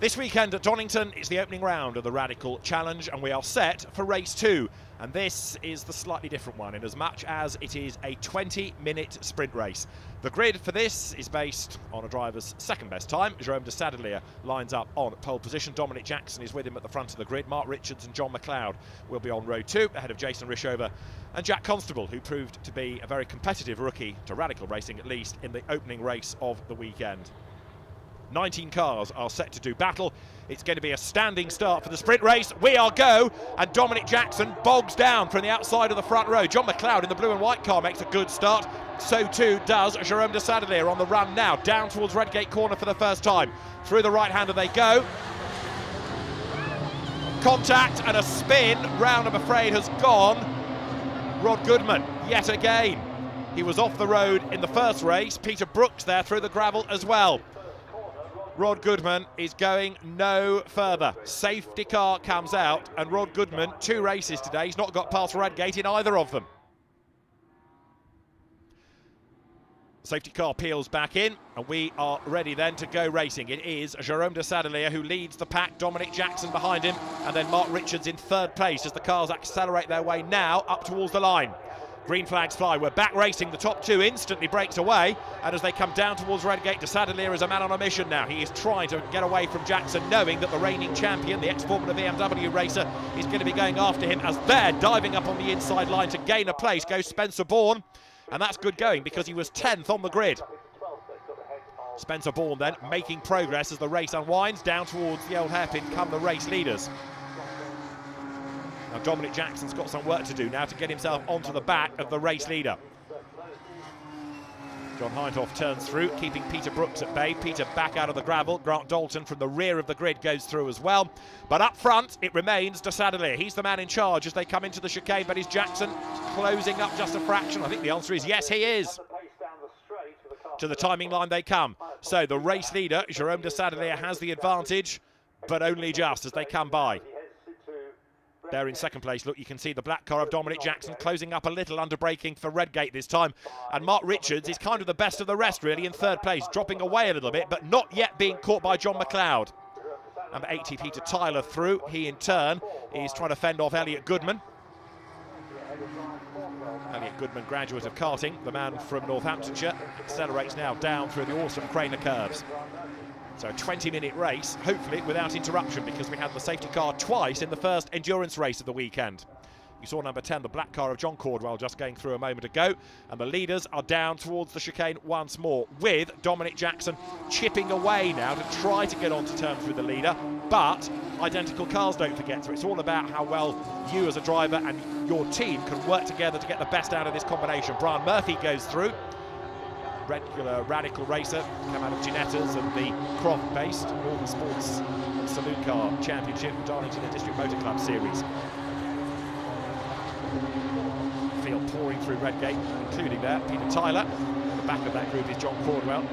This weekend at Donington is the opening round of the Radical Challenge, and we are set for race 2. And this is the slightly different one, in as much as it is a 20-minute sprint race. The grid for this is based on a driver's second best time. Jerome de Sadelier lines up on pole position. Dominic Jackson is with him at the front of the grid. Mark Richards and John McLeod will be on row 2, ahead of Jason Rishover and Jack Constable, who proved to be a very competitive rookie to Radical racing, at least in the opening race of the weekend. 19 cars are set to do battle. It's going to be a standing start for the sprint race. We are go, and Dominic Jackson bogs down from the outside of the front row. John McLeod in the blue and white car makes a good start. So too does Jerome de Sadelier on the run now, down towards Redgate Corner for the first time. Through the right-hander they go. Contact and a spin. Round, I'm afraid, has gone. Rod Goodman, yet again. He was off the road in the first race. Peter Brooks there through the gravel as well. Rod Goodman is going no further. Safety car comes out, and Rod Goodman, 2 races today. He's not got past Redgate in either of them. Safety car peels back in, and we are ready then to go racing. It is Jerome de Sadelier who leads the pack, Dominic Jackson behind him, and then Mark Richards in third place as the cars accelerate their way now up towards the line. Green flags fly. We're back racing. The top 2 instantly breaks away, and as they come down towards Redgate, de Sadelier is a man on a mission now. He is trying to get away from Jackson, knowing that the reigning champion, the ex-Formula BMW racer, is going to be going after him, as there, diving up on the inside line to gain a place, goes Spencer Bourne, and that's good going because he was 10th on the grid. Spencer Bourne then making progress as the race unwinds. Down towards the old hairpin come the race leaders. Now Dominic Jackson's got some work to do now to get himself onto the back of the race leader. John Hindhoff turns through, keeping Peter Brooks at bay. Peter back out of the gravel. Grant Dalton from the rear of the grid goes through as well. But up front, it remains de Sadelier. He's the man in charge as they come into the chicane, but is Jackson closing up just a fraction? I think the answer is yes, he is. To the timing line they come. So the race leader, Jerome de Sadelier, has the advantage, but only just as they come by. There in second place, look, you can see the black car of Dominic Jackson closing up a little under braking for Redgate this time. And Mark Richards is kind of the best of the rest, really, in third place, dropping away a little bit, but not yet being caught by John McLeod. Number 80, Peter Tyler through. He, in turn, is trying to fend off Elliot Goodman. Elliot Goodman, graduate of karting, the man from Northamptonshire, accelerates now down through the awesome Craner curves. So a 20-minute race, hopefully without interruption, because we had the safety car twice in the first endurance race of the weekend. You saw number 10, the black car of John Cordwell, just going through a moment ago. And the leaders are down towards the chicane once more, with Dominic Jackson chipping away now to try to get onto terms with the leader. But identical cars, don't forget. So it's all about how well you as a driver and your team can work together to get the best out of this combination. Brian Murphy goes through. Regular Radical racer, come out of Ginettas and the Croft-based Northern Sports Saloon Car Championship, Donington and District Motor Club Series. Field pouring through Redgate, including there Peter Tyler. At the back of that group is John Cordwell,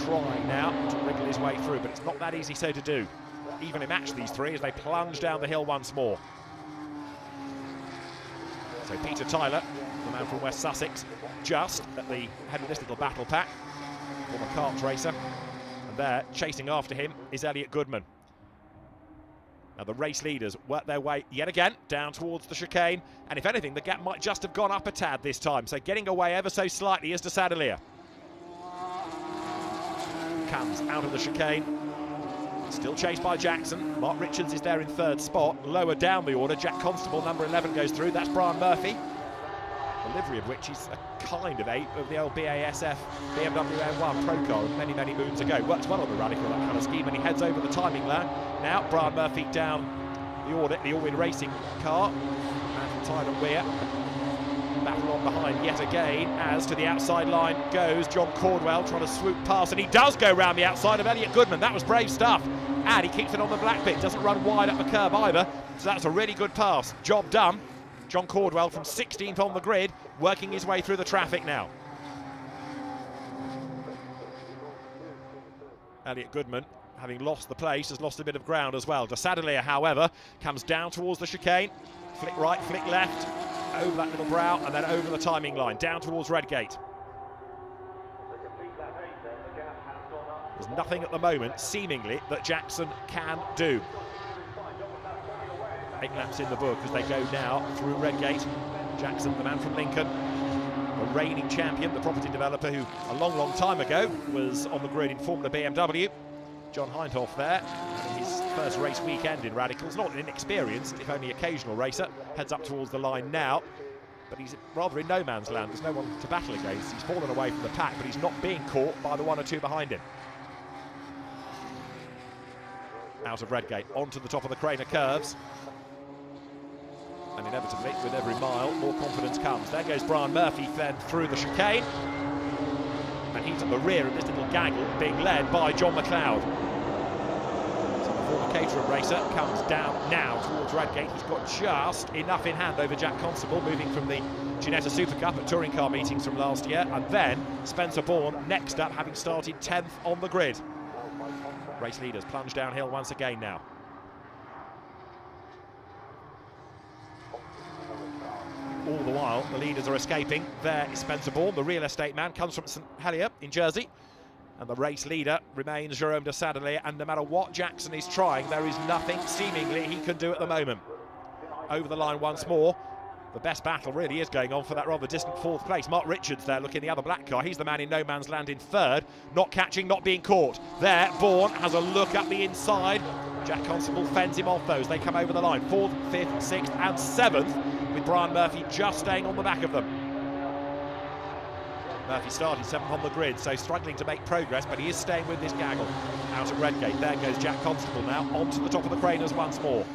trying now to wriggle his way through, but it's not that easy so to do. Evenly match these 3 as they plunge down the hill once more. So Peter Tyler, the man from West Sussex, just at the head of this little battle pack, former karts racer, and there, chasing after him, is Elliot Goodman. Now the race leaders work their way yet again down towards the chicane, and if anything, the gap might just have gone up a tad this time, so getting away ever so slightly is de Sadelier. Comes out of the chicane, still chased by Jackson. Mark Richards is there in third spot. Lower down the order, Jack Constable, number 11, goes through. That's Brian Murphy, the livery of which is a kind of ape of the old BASF BMW M1 Pro car many, many moons ago. Works well on the Radical, that kind of scheme, and he heads over the timing line. Now Brian Murphy down the order, the All-Win Racing car, and Tyler Weir. Battle on behind yet again, as to the outside line goes John Cordwell, trying to swoop past, and he does go round the outside of Elliot Goodman. That was brave stuff, and he keeps it on the black bit, doesn't run wide up the curb either, so that's a really good pass. Job done. John Cordwell from 16th on the grid, working his way through the traffic now. Elliot Goodman, having lost the place, has lost a bit of ground as well. De Sadelier, however, comes down towards the chicane, flick right, flick left, over that little brow, and then over the timing line, down towards Redgate. There's nothing at the moment, seemingly, that Jackson can do. 8 laps in the book as they go now through Redgate. Jackson, the man from Lincoln, the reigning champion, the property developer who a long, long time ago was on the grid in Formula BMW. John Hindhoff there, having his first race weekend in Radicals. Not an inexperienced, if only occasional racer. Heads up towards the line now, but he's rather in no man's land. There's no one to battle against. He's fallen away from the pack, but he's not being caught by the 1 or 2 behind him. Out of Redgate, onto the top of the Craner curves. And inevitably, with every mile, more confidence comes. There goes Brian Murphy then through the chicane. And he's at the rear of this little gaggle, being led by John McLeod. So the former Caterham racer comes down now towards Redgate. He's got just enough in hand over Jack Constable, moving from the Ginetta Super Cup at touring car meetings from last year. And then Spencer Bourne next up, having started 10th on the grid. Race leaders plunge downhill once again now. All the while, the leaders are escaping. There is Spencer Bourne, the real estate man, comes from St Helier in Jersey. And the race leader remains Jerome de Sadelier, and no matter what Jackson is trying, there is nothing seemingly he can do at the moment. Over the line once more. The best battle really is going on for that rather distant 4th place. Mark Richards there looking the other black car. He's the man in no man's land in 3rd. Not catching, not being caught. There, Bourne has a look up the inside. Jack Constable fends him off those. They come over the line. 4th, 5th, 6th and 7th, with Brian Murphy just staying on the back of them. Murphy started 7th on the grid, so struggling to make progress, but he is staying with this gaggle. Out of Redgate, there goes Jack Constable now, onto the top of the Craners once more.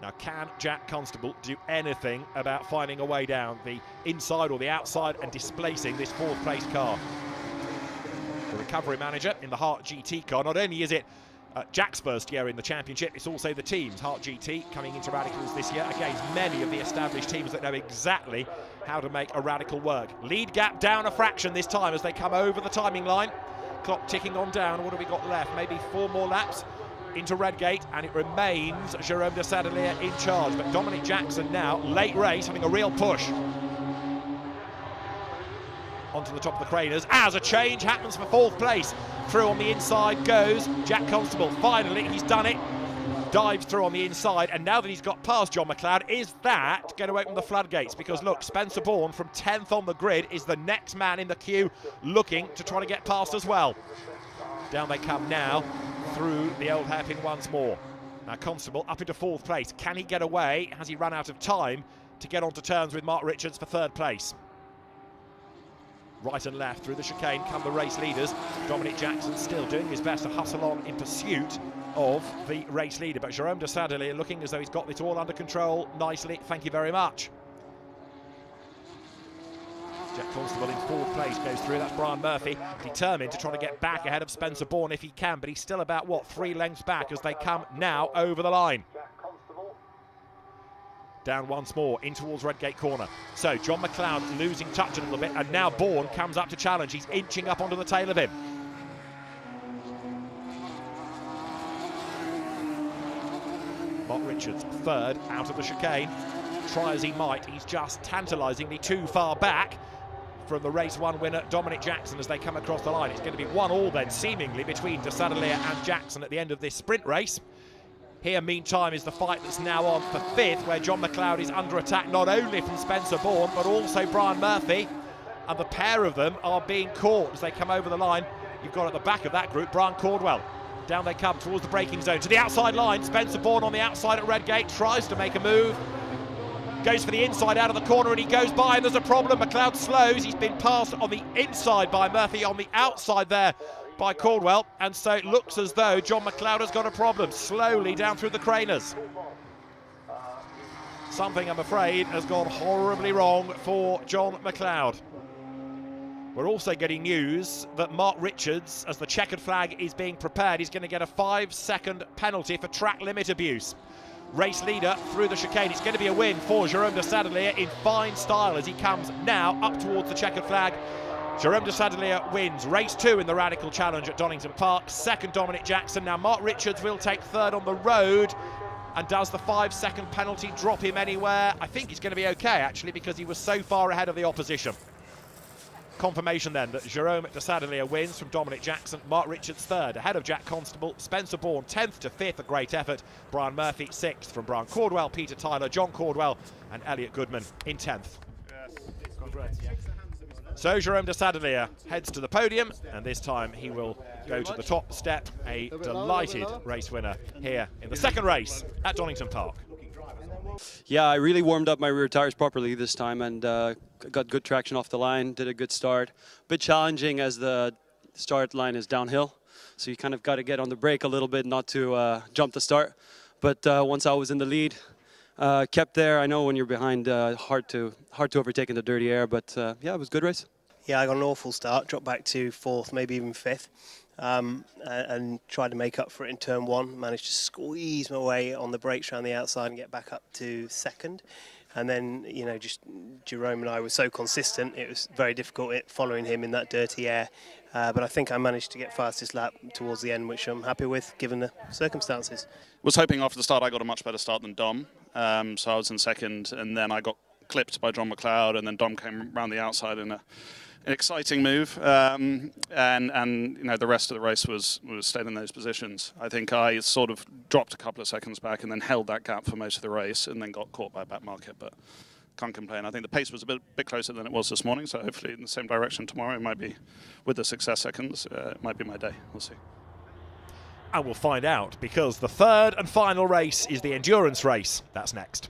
Now, can Jack Constable do anything about finding a way down the inside or the outside and displacing this 4th place car? The recovery manager in the Hart GT car. Not only is it Jack's first year in the championship, it's also the team's. Hart GT coming into Radicals this year against many of the established teams that know exactly how to make a Radical work. Lead gap down a fraction this time as they come over the timing line. Clock ticking on down. What have we got left? Maybe 4 more laps into Redgate, and it remains Jerome de Sadelier in charge. But Dominic Jackson now, late race, having a real push. Onto the top of the Craners as a change happens for 4th place. Through on the inside goes Jack Constable. Finally, he's done it. Dives through on the inside, and now that he's got past John McLeod, is that going to open the floodgates? Because look, Spencer Bourne from 10th on the grid is the next man in the queue looking to try to get past as well. Down they come now through the old hairpin once more. Now Constable up into 4th place. Can he get away? Has he run out of time to get onto terms with Mark Richards for 3rd place? Right and left through the chicane come the race leaders. Dominic Jackson still doing his best to hustle on in pursuit of the race leader, but Jerome de Sadelier looking as though he's got this all under control nicely. Thank you very much. Jack Constable in 4th place goes through. That's Brian Murphy, determined to try to get back ahead of Spencer Bourne if he can, but he's still about, what, 3 lengths back as they come now over the line. Down once more in towards Redgate corner. So John McLeod losing touch a little bit, and now Bourne comes up to challenge. He's inching up onto the tail of him. Mark Richards 3rd out of the chicane. Try as he might, he's just tantalisingly too far back from the race 1 winner Dominic Jackson as they come across the line. It's going to be 1-1 then seemingly between de Sadelier and Jackson at the end of this sprint race. Here, meantime, is the fight that's now on for 5th, where John McLeod is under attack not only from Spencer Bourne, but also Brian Murphy. And the pair of them are being caught as they come over the line. You've got at the back of that group, Brian Caldwell. Down they come towards the braking zone. To the outside line, Spencer Bourne on the outside at Redgate, tries to make a move. Goes for the inside out of the corner, and he goes by, and there's a problem. McLeod slows. He's been passed on the inside by Murphy, on the outside there by Caldwell, and so it looks as though John McLeod has got a problem. Slowly down through the Craners. Something, I'm afraid, has gone horribly wrong for John McLeod. We're also getting news that Mark Richards, as the checkered flag is being prepared, is going to get a 5-second penalty for track limit abuse. Race leader through the chicane. It's going to be a win for Jerome de Sadelier in fine style as he comes now up towards the checkered flag. Jerome de Sadelier wins race 2 in the Radical Challenge at Donington Park. 2nd, Dominic Jackson. Now Mark Richards will take 3rd on the road. And does the 5-second penalty drop him anywhere? I think he's going to be okay, actually, because he was so far ahead of the opposition. Confirmation then that Jerome de Sadelier wins from Dominic Jackson, Mark Richards third, ahead of Jack Constable, Spencer Bourne 10th to 5th, a great effort, Brian Murphy 6th from Brian Cordwell, Peter Tyler, John Cordwell and Elliot Goodman in 10th. So Jerome de Sadelier heads to the podium, and this time he will go to the top step, a delighted race winner here in the second race at Donington Park. Yeah, I really warmed up my rear tires properly this time and got good traction off the line, did a good start. A bit challenging as the start line is downhill, so you kind of got to get on the brake a little bit not to jump the start. But once I was in the lead, kept there. I know when you're behind, hard to overtake in the dirty air, but yeah, it was a good race. Yeah, I got an awful start, dropped back to 4th, maybe even 5th, and tried to make up for it in turn 1. Managed to squeeze my way on the brakes around the outside and get back up to 2nd. And then, you know, just Jerome and I were so consistent, it was very difficult following him in that dirty air. But I think I managed to get fastest lap towards the end, which I'm happy with, given the circumstances. Was hoping after the start I got a much better start than Dom, so I was in 2nd, and then I got clipped by John McLeod, and then Dom came around the outside in an exciting move, and you know, the rest of the race was stayed in those positions. I think I sort of dropped a couple of seconds back and then held that gap for most of the race, and then got caught by a back market, but can't complain. I think the pace was a bit closer than it was this morning, so hopefully in the same direction tomorrow. It might be, with the success seconds, it might be my day. We'll see. And we'll find out, because the third and final race is the endurance race. That's next.